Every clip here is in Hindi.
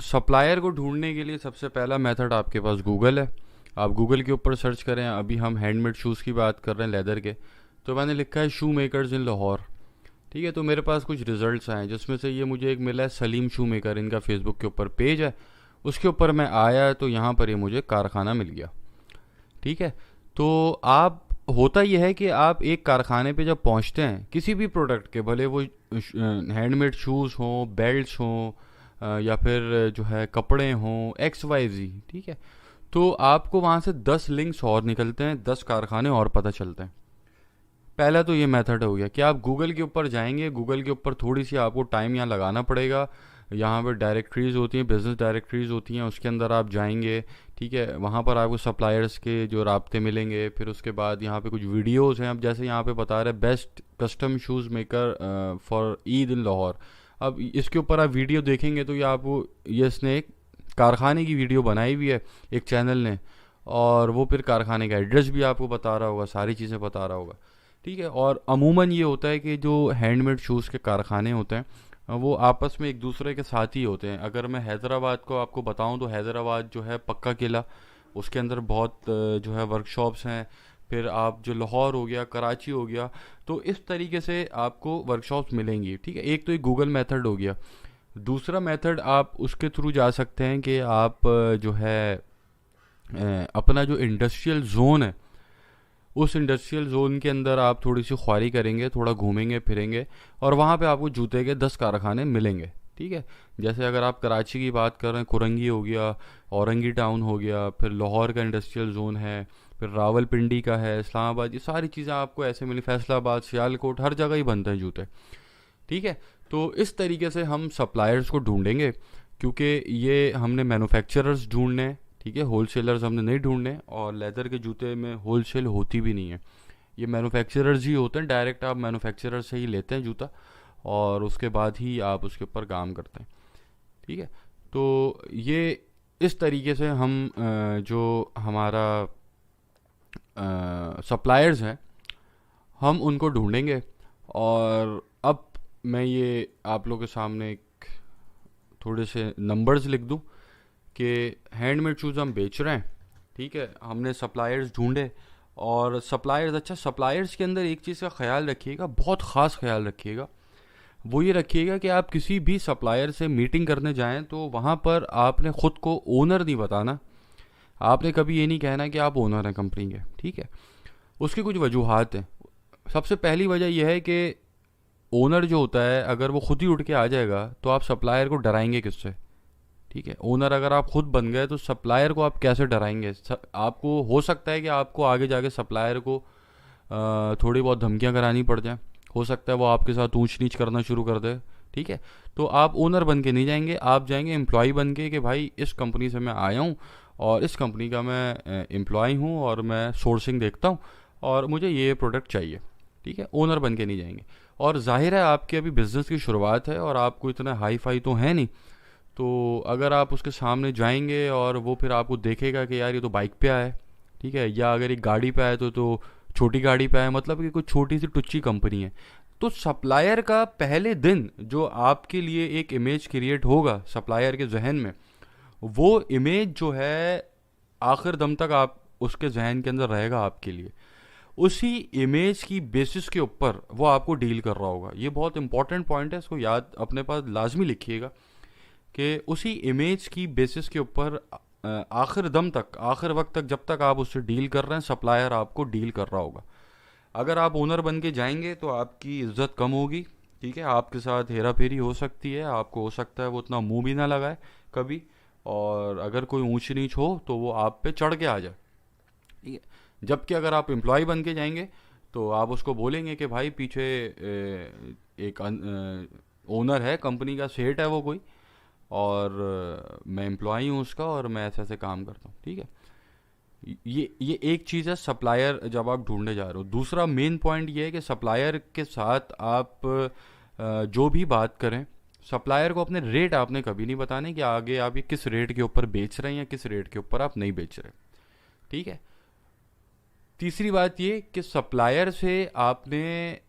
सप्लायर को ढूंढने के लिए सबसे पहला मेथड आपके पास गूगल है। आप गूगल के ऊपर सर्च करें। अभी हम हैंडमेड शूज़ की बात कर रहे हैं, लेदर के, तो मैंने लिखा है शू मेकर्स इन लाहौर। ठीक है, तो मेरे पास कुछ रिजल्ट्स आए जिसमें से ये मुझे एक मिला है सलीम शू मेकर, इनका फेसबुक के ऊपर पेज है। उसके ऊपर मैं आया तो यहाँ पर ये मुझे कारखाना मिल गया। ठीक है, तो आप, होता यह है कि आप एक कारखाने पे जब पहुंचते हैं किसी भी प्रोडक्ट के, भले वो हैंडमेड शूज़ हों, बेल्ट्स हों, या फिर जो है कपड़े हों, एक्स वाई जी, ठीक है, तो आपको वहाँ से 10 लिंक्स और निकलते हैं, 10 कारखाने और पता चलते हैं। पहला तो ये मेथड हो गया कि आप गूगल के ऊपर जाएंगे। गूगल के ऊपर थोड़ी सी आपको टाइम यहाँ लगाना पड़ेगा। यहाँ पर डायरेक्टरीज होती हैं, बिजनेस डायरेक्टरीज होती हैं, उसके अंदर आप जाएंगे। ठीक है, वहाँ पर आपको सप्लायर्स के जो राब्ते मिलेंगे। फिर उसके बाद यहाँ पे कुछ वीडियोस हैं। अब जैसे यहाँ पे बता रहे best custom shoes maker for Eid in Lahore. अब इसके ऊपर आप वीडियो देखेंगे तो ये आपको, ये इसने एक कारखाने की वीडियो बनाई हुई है एक चैनल ने, और वो फिर कारखाने का एड्रेस भी आपको बता रहा होगा, सारी चीज़ें बता रहा होगा। ठीक है, और अमूमन ये होता है कि जो हैंडमेड शूज़ के कारखाने होते हैं वो आपस में एक दूसरे के साथ ही होते हैं। अगर मैं हैदराबाद को आपको बताऊं तो हैदराबाद जो है पक्का किला, उसके अंदर बहुत जो है वर्कशॉप्स हैं। फिर आप जो लाहौर हो गया, कराची हो गया, तो इस तरीके से आपको वर्कशॉप्स मिलेंगी। ठीक है, एक तो एक गूगल मेथड हो गया। दूसरा मेथड आप उसके थ्रू जा सकते हैं कि आप जो है अपना जो इंडस्ट्रियल जोन है, उस इंडस्ट्रियल जोन के अंदर आप थोड़ी सी ख्वारी करेंगे, थोड़ा घूमेंगे फिरेंगे, और वहाँ पे आपको जूते के 10 कारखाने मिलेंगे। ठीक है, जैसे अगर आप कराची की बात कर रहे हैं, कुरंगी हो गया, औरंगी टाउन हो गया, फिर लाहौर का इंडस्ट्रियल जोन है, फिर रावलपिंडी का है, इस्लामाबाद, ये सारी चीज़ें आपको ऐसे मिली, फैसलाबाद, सियालकोट, हर जगह ही बनते हैं जूते। ठीक है, तो इस तरीके से हम सप्लायर्स को ढूंढेंगे, क्योंकि ये हमने मैन्युफैक्चरर्स ढूंढने हैं। ठीक है, होलसेलर्स हमने नहीं ढूंढने, और लेदर के जूते में होलसेल होती भी नहीं है, ये मैन्युफैक्चरर्स ही होते हैं। डायरेक्ट आप मैन्युफैक्चरर से ही लेते हैं जूता, और उसके बाद ही आप उसके ऊपर काम करते हैं। ठीक है, तो ये इस तरीके से हम जो हमारा सप्लायर्स हैं हम उनको ढूंढेंगे। और अब मैं ये आप लोगों के सामने एक थोड़े से नंबर्स लिख दूं कि हैंडमेड शूज़ हम बेच रहे हैं। ठीक है, हमने सप्लायर्स ढूंढे, और सप्लायर्स, अच्छा सप्लायर्स के अंदर एक चीज़ का ख्याल रखिएगा, बहुत ख़ास ख्याल रखिएगा। वो ये रखिएगा कि आप किसी भी सप्लायर से मीटिंग करने जाएं तो वहाँ पर आपने ख़ुद को ओनर नहीं बताना। आपने कभी ये नहीं कहना कि आप ओनर हैं कंपनी के। ठीक है, उसकी कुछ वजूहात हैं। सबसे पहली वजह यह है कि ओनर जो होता है, अगर वो खुद ही उठ के आ जाएगा तो आप सप्लायर को डराएंगे किससे? ठीक है, ओनर अगर आप खुद बन गए तो सप्लायर को आप कैसे डराएंगे? आपको हो सकता है कि आपको आगे जाके सप्लायर को थोड़ी बहुत धमकियां करानी पड़ जाए। हो सकता है वो आपके साथ ऊंच नीच करना शुरू कर दे। ठीक है, तो आप ओनर बन के नहीं जाएंगे, आप जाएंगे एम्प्लॉय बन के कि भाई इस कंपनी से मैं आया हूँ, और इस कंपनी का मैं एम्प्लॉय हूँ, और मैं सोर्सिंग देखता हूँ, और मुझे ये प्रोडक्ट चाहिए। ठीक है, ओनर बन के नहीं जाएंगे। और जाहिर है आपकी अभी बिज़नेस की शुरुआत है और आपको इतना हाई फाई तो है नहीं, तो अगर आप उसके सामने जाएंगे और वो फिर आपको देखेगा कि यार ये तो बाइक पे आया है, ठीक है, या अगर एक गाड़ी पे आया तो छोटी गाड़ी पे आया, मतलब कि कुछ छोटी सी टुच्ची कंपनी है, तो सप्लायर का पहले दिन जो आपके लिए एक इमेज क्रिएट होगा सप्लायर के जहन में, वो इमेज जो है आखिर दम तक आप उसके जहन के अंदर रहेगा आपके लिए। उसी इमेज की बेसिस के ऊपर वो आपको डील कर रहा होगा। ये बहुत इंपॉर्टेंट पॉइंट है, इसको याद अपने पास लाजमी लिखिएगा कि उसी इमेज की बेसिस के ऊपर आखिर दम तक, आखिर वक्त तक, जब तक आप उससे डील कर रहे हैं, सप्लायर आपको डील कर रहा होगा। अगर आप ओनर बन के जाएंगे तो आपकी इज्जत कम होगी। ठीक है, आपके साथ हेरा फेरी हो सकती है, आपको हो सकता है वो उतना मुंह भी ना लगाए कभी, और अगर कोई ऊंच नीच हो तो वो आप पे चढ़ के आ जाए। ठीक है, जबकि अगर आप एम्प्लॉय बन के जाएंगे तो आप उसको बोलेंगे कि भाई पीछे एक ओनर है, कंपनी का सेठ है वो कोई, और मैं एम्प्लॉय हूँ उसका, और मैं ऐसे ऐसे काम करता हूँ। ठीक है, ये एक चीज़ है सप्लायर जब आप ढूंढने जा रहे हो। दूसरा मेन पॉइंट ये है कि सप्लायर के साथ आप जो भी बात करें, सप्लायर को अपने रेट आपने कभी नहीं बताने कि आगे आप ये किस रेट के ऊपर बेच रहे हैं या किस रेट के ऊपर आप नहीं बेच रहे। ठीक है, तीसरी बात ये कि सप्लायर से आपने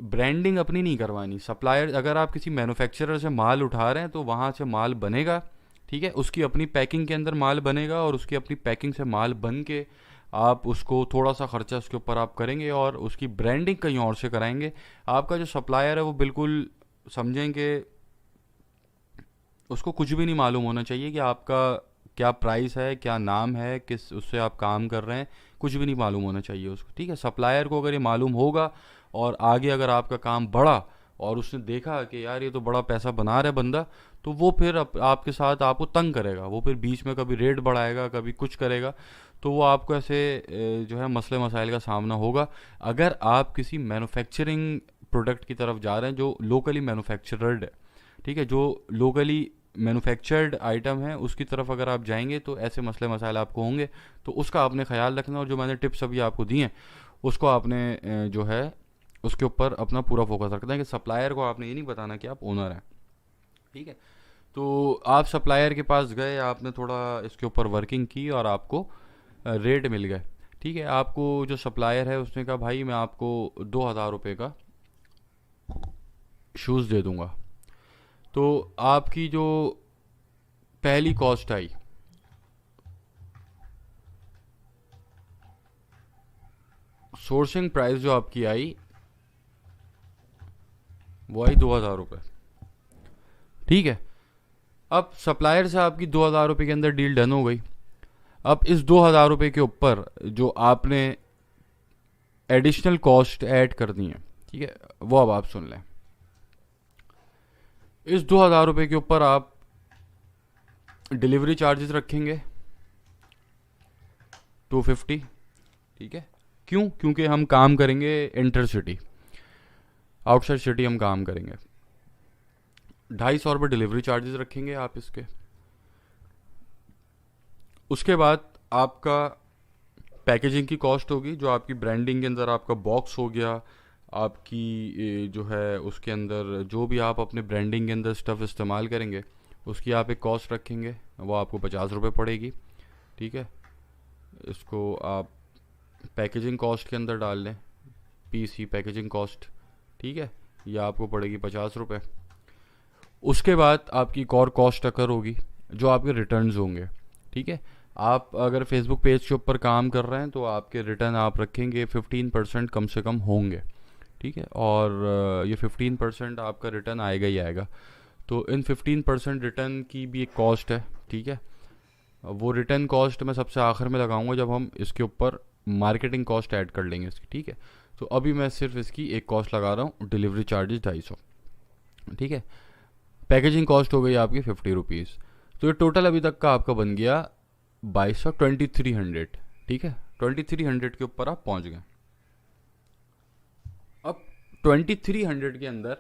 ब्रांडिंग अपनी नहीं करवानी। सप्लायर, अगर आप किसी मैन्युफैक्चरर से माल उठा रहे हैं तो वहाँ से माल बनेगा, ठीक है, उसकी अपनी पैकिंग के अंदर माल बनेगा और उसकी अपनी पैकिंग से माल बन के आप उसको थोड़ा सा खर्चा उसके ऊपर आप करेंगे और उसकी ब्रांडिंग कहीं और से कराएंगे। आपका जो सप्लायर है वो बिल्कुल समझेंगे, उसको कुछ भी नहीं मालूम होना चाहिए कि आपका क्या प्राइस है, क्या नाम है, किस उससे आप काम कर रहे हैं, कुछ भी नहीं मालूम होना चाहिए उसको। ठीक है, सप्लायर को अगर ये मालूम होगा और आगे अगर आपका काम बढ़ा और उसने देखा कि यार ये तो बड़ा पैसा बना रहा है बंदा, तो वो फिर आपके साथ आपको तंग करेगा, वो फिर बीच में कभी रेट बढ़ाएगा, कभी कुछ करेगा, तो वो आपको ऐसे जो है मसले मसाइल का सामना होगा। अगर आप किसी मैन्युफैक्चरिंग प्रोडक्ट की तरफ जा रहे हैं जो लोकली मैन्युफैक्चरर्ड है, ठीक है, जो लोकली मैन्युफैक्चर्ड आइटम है, उसकी तरफ अगर आप जाएंगे तो ऐसे मसले मसाइल आपको होंगे, तो उसका आपने ख्याल रखना। और जो मैंने टिप्स अभी आपको दिए हैं उसको आपने जो है उसके ऊपर अपना पूरा फोकस रखना है कि सप्लायर को आपने ये नहीं बताना कि आप ओनर हैं। ठीक है, तो आप सप्लायर के पास गए, आपने थोड़ा इसके ऊपर वर्किंग की और आपको रेट मिल गए। ठीक है, आपको जो सप्लायर है उसने कहा भाई मैं आपको 2,000 रुपये का शूज़ दे दूंगा। तो आपकी जो पहली कॉस्ट आई, सोर्सिंग प्राइस जो आपकी आई वो आई 2,000 रुपये। ठीक है, अब सप्लायर से आपकी 2,000 रुपये के अंदर डील डन हो गई। अब इस 2,000 रुपये के ऊपर जो आपने एडिशनल कॉस्ट ऐड कर दी है, ठीक है, वो अब आप सुन लें। इस 2,000 रुपये के ऊपर आप डिलीवरी चार्जेस रखेंगे 250। ठीक है, क्यों? क्योंकि हम काम करेंगे इंटर सिटी, आउटसाइड सिटी हम काम करेंगे। 250 रुपये डिलीवरी चार्जेस रखेंगे आप इसके। उसके बाद आपका पैकेजिंग की कॉस्ट होगी, जो आपकी ब्रांडिंग के अंदर आपका बॉक्स हो गया, आपकी जो है उसके अंदर जो भी आप अपने ब्रांडिंग के अंदर स्टफ़ इस्तेमाल करेंगे उसकी आप एक कॉस्ट रखेंगे, वो आपको 50 रुपये पड़ेगी। ठीक है, इसको आप पैकेजिंग कॉस्ट के अंदर डाल लें, पीसी पैकेजिंग कॉस्ट। ठीक है, ये आपको पड़ेगी 50 रुपये। उसके बाद आपकी एक और कॉस्ट अकर होगी जो आपके रिटर्न्स होंगे। ठीक है, आप अगर फेसबुक पेज के ऊपर काम कर रहे हैं तो आपके रिटर्न आप रखेंगे 15% कम से कम होंगे। ठीक है, और ये 15% आपका रिटर्न आएगा ही आएगा। तो इन 15% रिटर्न की भी एक कॉस्ट है। ठीक है, वो रिटर्न कॉस्ट मैं सबसे आखिर में लगाऊंगा जब हम इसके ऊपर मार्केटिंग कॉस्ट ऐड कर लेंगे इसकी। ठीक है, तो अभी मैं सिर्फ इसकी एक कॉस्ट लगा रहा हूँ, डिलीवरी चार्जेस 250। ठीक है, पैकेजिंग कॉस्ट हो गई आपकी 50 रुपीज़। तो ये टोटल अभी तक का आपका बन गया 2200। ठीक है, 2300 के ऊपर आप पहुंच गए। अब 2300 के अंदर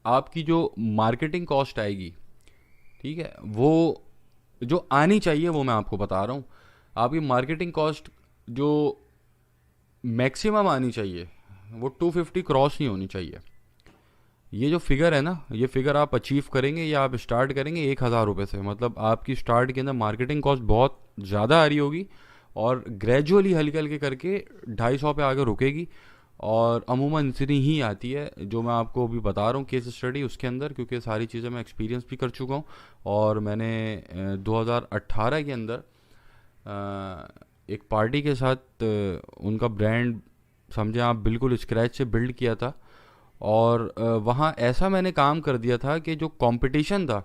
आपकी जो मार्केटिंग कॉस्ट आएगी, ठीक है, वो जो आनी चाहिए वो मैं आपको बता रहा हूँ। आपकी मार्केटिंग कॉस्ट जो मैक्सिमम आनी चाहिए वो 250 क्रॉस नहीं होनी चाहिए। ये जो फिगर है ना, ये फिगर आप अचीव करेंगे या आप स्टार्ट करेंगे 1,000 रुपये से, मतलब आपकी स्टार्ट के अंदर मार्केटिंग कॉस्ट बहुत ज़्यादा आ रही होगी और ग्रेजुअली हल्के हल्के करके 250 पे आगे रुकेगी। और अमूमन इतनी ही आती है, जो मैं आपको अभी बता रहा हूँ केस स्टडी उसके अंदर, क्योंकि सारी चीज़ें मैं एक्सपीरियंस भी कर चुका हूँ। और मैंने 2018 के अंदर एक पार्टी के साथ उनका ब्रांड समझे आप बिल्कुल स्क्रैच से बिल्ड किया था। और वहाँ ऐसा मैंने काम कर दिया था कि जो कंपटीशन था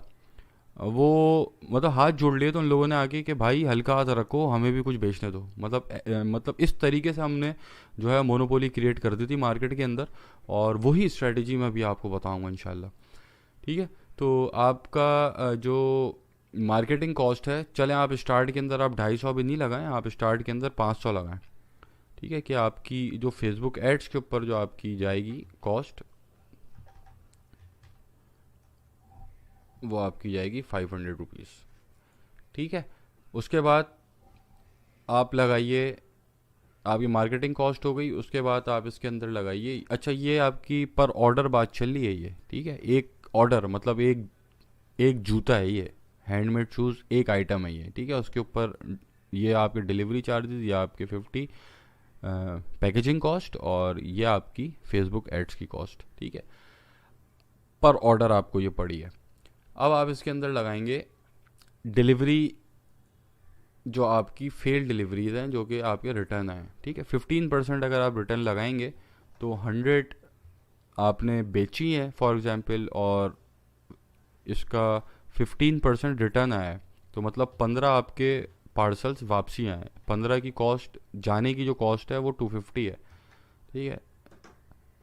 वो मतलब हाथ जोड़ लिए तो उन लोगों ने आके कि भाई हल्का हाथ रखो, हमें भी कुछ बेचने दो। मतलब इस तरीके से हमने जो है मोनोपोली क्रिएट कर दी थी मार्केट के अंदर, और वही स्ट्रेटजी मैं भी आपको बताऊंगा इंशाल्लाह। ठीक है, तो आपका जो मार्केटिंग कॉस्ट है, चलें आप स्टार्ट के अंदर आप 250 भी नहीं लगाएं, आप स्टार्ट के अंदर 500 लगाएं। ठीक है, कि आपकी जो फेसबुक एड्स के ऊपर जो आपकी जाएगी कॉस्ट, वो आपकी जाएगी 500 रुपीज़। ठीक है, उसके बाद आप लगाइए, आपकी मार्केटिंग कॉस्ट हो गई। उसके बाद आप इसके अंदर लगाइए, अच्छा ये आपकी पर ऑर्डर बात चल रही है ये। ठीक है, एक ऑर्डर मतलब एक एक जूता है ये, हैंडमेड शूज़ एक आइटम है ये। ठीक है, उसके ऊपर ये आपके डिलीवरी चार्जेस, ये आपके 50 पैकेजिंग कॉस्ट, और ये आपकी फेसबुक एड्स की कॉस्ट। ठीक है, पर ऑर्डर आपको ये पड़ी है। अब आप इसके अंदर लगाएंगे डिलीवरी जो आपकी फेल डिलीवरीज हैं जो कि आपके रिटर्न आए, ठीक है, 15% अगर आप रिटर्न लगाएंगे तो 100 आपने बेची है फॉर एग्जांपल, और इसका 15% रिटर्न आया है, तो मतलब 15 आपके पार्सल्स वापसी आए हैं। 15 की कॉस्ट, जाने की जो कॉस्ट है वो 250 है, ठीक है,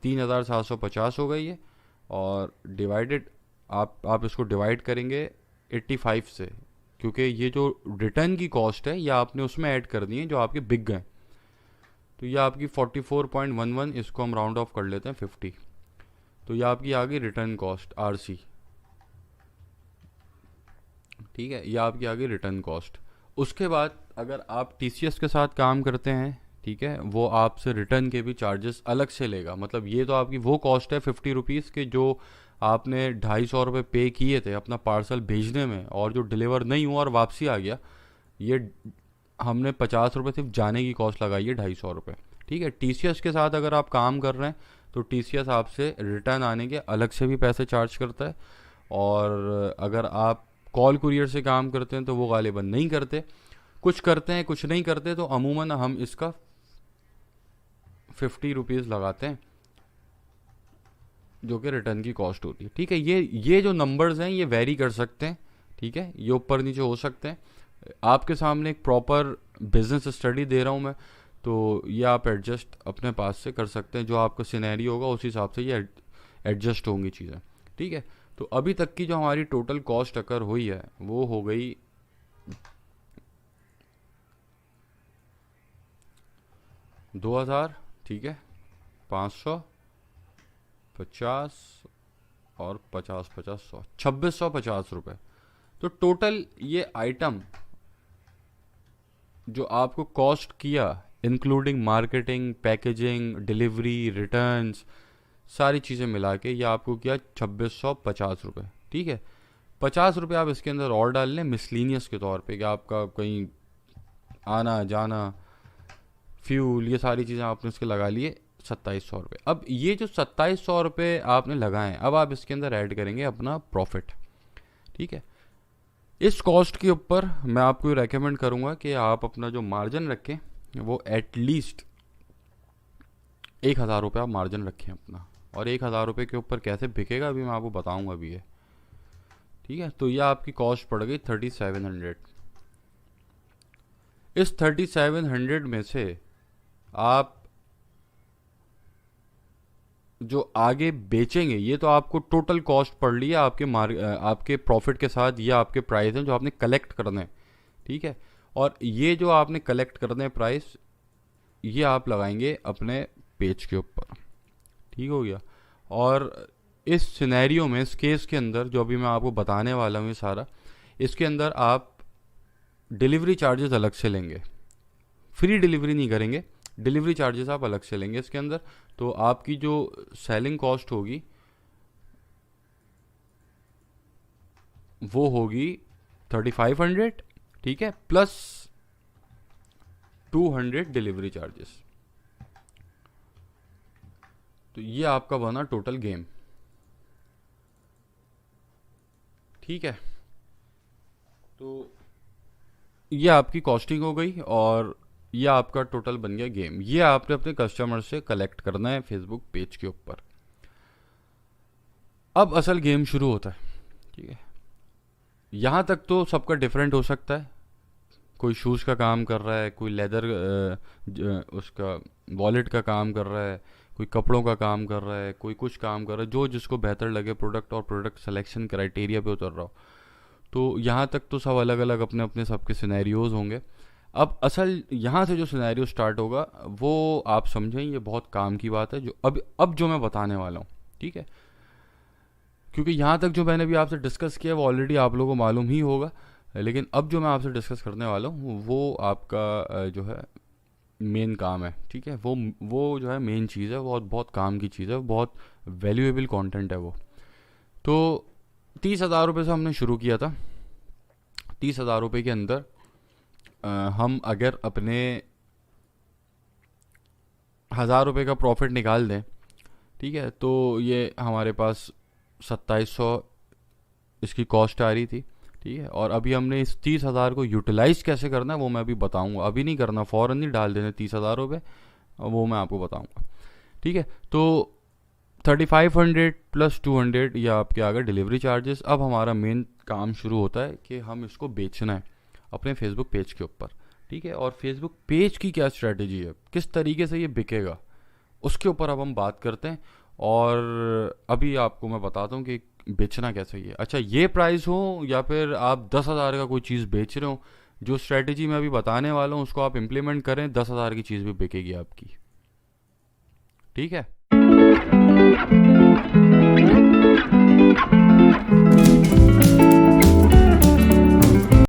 3750 हो गई है। और डिवाइडेड, आप इसको डिवाइड करेंगे 85 से, क्योंकि ये जो रिटर्न की कॉस्ट है ये आपने उसमें ऐड कर दी है जो आपके बिक गए, तो ये आपकी 44.11, इसको हम राउंड ऑफ कर लेते हैं 50, तो ये आपकी आ गई रिटर्न कॉस्ट आरसी, ठीक है, ये आपकी आ गई रिटर्न कॉस्ट। उसके बाद अगर आप टीसीएस के साथ काम करते हैं, ठीक है, वो आपसे रिटर्न के भी चार्जेस अलग से लेगा। मतलब ये तो आपकी वो कॉस्ट है 50 रुपीज़ के जो आपने 250 रुपये पे किए थे अपना पार्सल भेजने में, और जो डिलीवर नहीं हुआ और वापसी आ गया, ये हमने 50 रुपये सिर्फ जाने की कॉस्ट लगाई है, 250 रुपये, ठीक है। टीसीएस के साथ अगर आप काम कर रहे हैं तो टीसीएस आपसे रिटर्न आने के अलग से भी पैसे चार्ज करता है, और अगर आप कॉल कुरियर से काम करते हैं तो वो गालिबन नहीं करते, कुछ करते हैं कुछ नहीं करते, तो अमूमन हम इसका 50 रुपीज़ लगाते हैं जो कि रिटर्न की कॉस्ट होती है, ठीक है। ये जो नंबर्स हैं ये वेरी कर सकते हैं, ठीक है, ये ऊपर नीचे हो सकते हैं। आपके सामने एक प्रॉपर बिजनेस स्टडी दे रहा हूँ मैं, तो ये आप एडजस्ट अपने पास से कर सकते हैं, जो आपका सिनेरी होगा उस हिसाब से ये एडजस्ट होंगी चीज़ें, ठीक है। तो अभी तक की जो हमारी टोटल कॉस्ट अकर हुई है वो हो गई 2000, ठीक है, 550 और 50 50 100, 2650 रुपये। तो टोटल ये आइटम जो आपको कॉस्ट किया, including marketing, packaging, delivery, returns, सारी चीज़ें मिला के ये आपको किया 2650 रुपये, ठीक है। 50 रुपये आप इसके अंदर और डाल लें मिसलीनियस के तौर पे, कि आपका कहीं आना जाना, फ्यूल, ये सारी चीज़ें आपने इसके लगा लिए 2700 रुपये। अब ये जो 2700 रुपये आपने लगाए, अब आप इसके अंदर ऐड करेंगे अपना प्रॉफिट, ठीक है। इस कॉस्ट के ऊपर मैं आपको रेकमेंड करूँगा कि आप अपना जो मार्जिन रखें वो एटलीस्ट 1000 रुपये आप मार्जिन रखें अपना, और 1000 रुपये के ऊपर कैसे बिकेगा अभी मैं आपको बताऊँगा अभी ये, ठीक है। तो ये आपकी कॉस्ट पड़ गई 3700। इस 3700 में से आप जो आगे बेचेंगे, ये तो आपको टोटल कॉस्ट पड़ रही है आपके प्रॉफिट के साथ, ये आपके प्राइस हैं जो आपने कलेक्ट करने हैं, ठीक है। और ये जो आपने कलेक्ट करने हैं प्राइस, ये आप लगाएंगे अपने पेज के ऊपर, ठीक हो गया। और इस सिनेरियो में, इस केस के अंदर जो अभी मैं आपको बताने वाला हूँ ये सारा, इसके अंदर आप डिलीवरी चार्जेस अलग से लेंगे, फ्री डिलीवरी नहीं करेंगे, डिलीवरी चार्जेस आप अलग से लेंगे इसके अंदर। तो आपकी जो सेलिंग कॉस्ट होगी वो होगी 3500, ठीक है, प्लस 200 डिलीवरी चार्जेस। तो ये आपका बना टोटल गेम, ठीक है। तो ये आपकी कॉस्टिंग हो गई, और ये आपका टोटल बन गया गेम। ये आपने अपने कस्टमर से कलेक्ट करना है फेसबुक पेज के ऊपर। अब असल गेम शुरू होता है, ठीक है। यहाँ तक तो सबका डिफरेंट हो सकता है, कोई शूज़ का काम कर रहा है, कोई लेदर उसका वॉलेट का काम कर रहा है, कोई कपड़ों का काम कर रहा है, कोई कुछ काम कर रहा है, जो जिसको बेहतर लगे प्रोडक्ट और प्रोडक्ट सिलेक्शन क्राइटेरिया पे उतर रहा हो। तो यहाँ तक तो सब अलग अलग अपने अपने सबके सिनेरियोज होंगे। अब असल यहाँ से जो सिनेरियो स्टार्ट होगा वो आप समझें, ये बहुत काम की बात है जो अब जो मैं बताने वाला हूँ, ठीक है। क्योंकि यहाँ तक जो मैंने भी आपसे डिस्कस किया वो ऑलरेडी आप लोगों को मालूम ही होगा, लेकिन अब जो मैं आपसे डिस्कस करने वाला हूँ वो आपका जो है मेन काम है, ठीक है। वो जो है मेन चीज़ है, वो बहुत काम की चीज़ है, बहुत वैल्यूएबल कंटेंट है वो। तो 30,000 रुपये से हमने शुरू किया था। 30,000 रुपये के अंदर हम अगर अपने 1,000 रुपये का प्रॉफिट निकाल दें, ठीक है, तो ये हमारे पास 2700 इसकी कॉस्ट आ रही थी, ठीक है। और अभी हमने इस 30,000 को यूटिलाइज कैसे करना है वो मैं अभी बताऊंगा, अभी नहीं करना, फ़ौरन नहीं डाल देने 30,000 रुपये, वो मैं आपको बताऊंगा। ठीक है। तो 3500 प्लस 200 ये आपके आ गए डिलीवरी चार्जेस। अब हमारा मेन काम शुरू होता है कि हम इसको बेचना है अपने फेसबुक पेज के ऊपर। ठीक है। और फेसबुक पेज की क्या स्ट्रेटजी है, किस तरीके से ये बिकेगा, उसके ऊपर अब हम बात करते हैं। और अभी आपको मैं बताता हूँ कि बेचना कैसे ही है। अच्छा, ये प्राइस हो या फिर आप 10,000 का कोई चीज़ बेच रहे हो, जो स्ट्रेटजी मैं अभी बताने वाला हूँ उसको आप इम्प्लीमेंट करें, 10,000 की चीज़ भी बिकेगी आपकी। ठीक है।